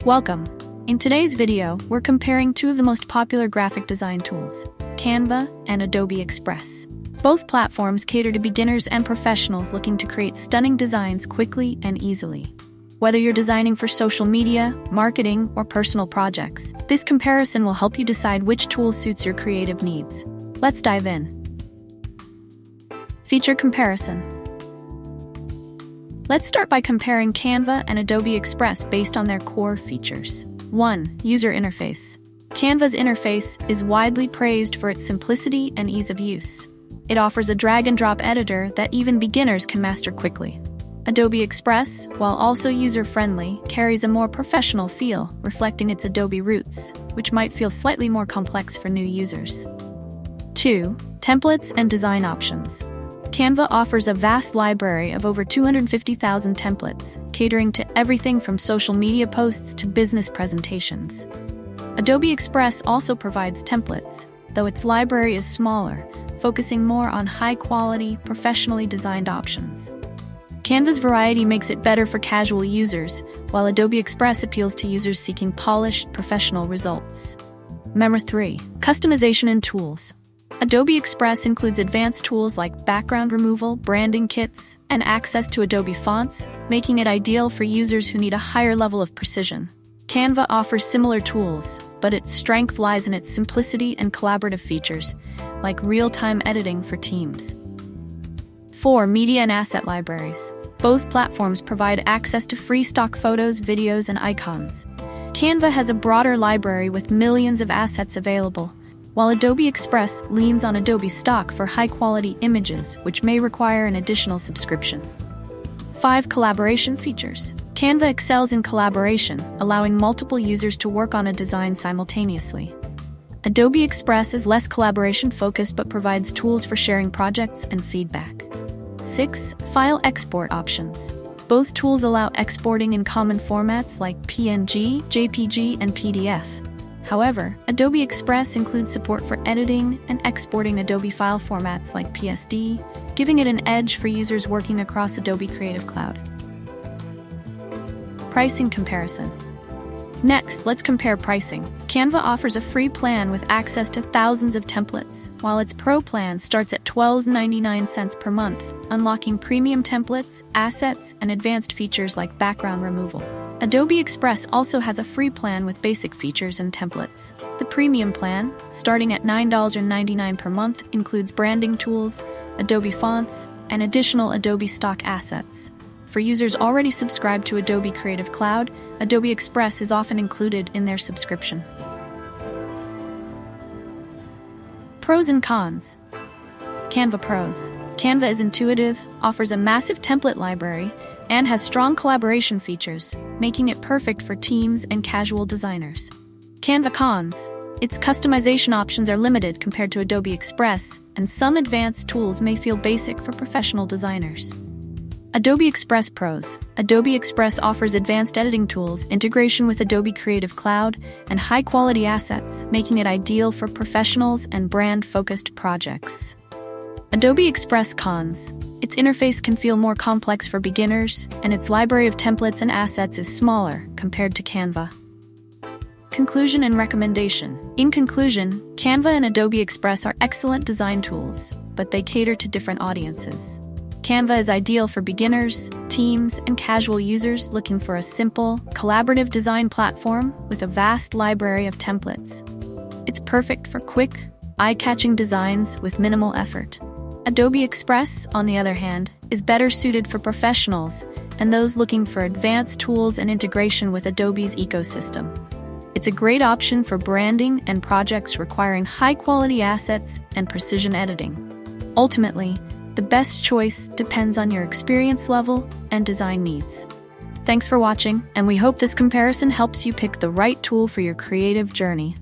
Welcome! In today's video, we're comparing two of the most popular graphic design tools, Canva and Adobe Express. Both platforms cater to beginners and professionals looking to create stunning designs quickly and easily. Whether you're designing for social media, marketing, or personal projects, this comparison will help you decide which tool suits your creative needs. Let's dive in. Feature comparison. Let's start by comparing Canva and Adobe Express based on their core features. 1. User interface. Canva's interface is widely praised for its simplicity and ease of use. It offers a drag-and-drop editor that even beginners can master quickly. Adobe Express, while also user-friendly, carries a more professional feel, reflecting its Adobe roots, which might feel slightly more complex for new users. 2. Templates and design options. Canva offers a vast library of over 250,000 templates, catering to everything from social media posts to business presentations. Adobe Express also provides templates, though its library is smaller, focusing more on high-quality, professionally designed options. Canva's variety makes it better for casual users, while Adobe Express appeals to users seeking polished, professional results. 3. Customization and tools. Adobe Express includes advanced tools like background removal, branding kits, and access to Adobe fonts, making it ideal for users who need a higher level of precision. Canva offers similar tools, but its strength lies in its simplicity and collaborative features, like real-time editing for teams. 4. Media and asset libraries. Both platforms provide access to free stock photos, videos, and icons. Canva has a broader library with millions of assets available, while Adobe Express leans on Adobe stock for high-quality images, which may require an additional subscription. 5. Collaboration features. Canva excels in collaboration, allowing multiple users to work on a design simultaneously. Adobe Express is less collaboration-focused but provides tools for sharing projects and feedback. 6. File export options. Both tools allow exporting in common formats like PNG, JPG, and PDF. However, Adobe Express includes support for editing and exporting Adobe file formats like PSD, giving it an edge for users working across Adobe Creative Cloud. Pricing comparison. Next, let's compare pricing. Canva offers a free plan with access to thousands of templates, while its Pro plan starts at $12.99 per month, unlocking premium templates, assets, and advanced features like background removal. Adobe Express also has a free plan with basic features and templates. The premium plan, starting at $9.99 per month, includes branding tools, Adobe fonts, and additional Adobe stock assets. For users already subscribed to Adobe Creative Cloud, Adobe Express is often included in their subscription. Pros and cons. Canva pros. Canva is intuitive, offers a massive template library, and has strong collaboration features, making it perfect for teams and casual designers. Canva cons. Its customization options are limited compared to Adobe Express, and some advanced tools may feel basic for professional designers. Adobe Express pros. Adobe Express offers advanced editing tools, integration with Adobe Creative Cloud, and high-quality assets, making it ideal for professionals and brand-focused projects. Adobe Express cons. Its interface can feel more complex for beginners, and its library of templates and assets is smaller compared to Canva. Conclusion and recommendation. In conclusion, Canva and Adobe Express are excellent design tools, but they cater to different audiences. Canva is ideal for beginners, teams, and casual users looking for a simple, collaborative design platform with a vast library of templates. It's perfect for quick, eye-catching designs with minimal effort. Adobe Express, on the other hand, is better suited for professionals and those looking for advanced tools and integration with Adobe's ecosystem. It's a great option for branding and projects requiring high-quality assets and precision editing. Ultimately, the best choice depends on your experience level and design needs. Thanks for watching, and we hope this comparison helps you pick the right tool for your creative journey.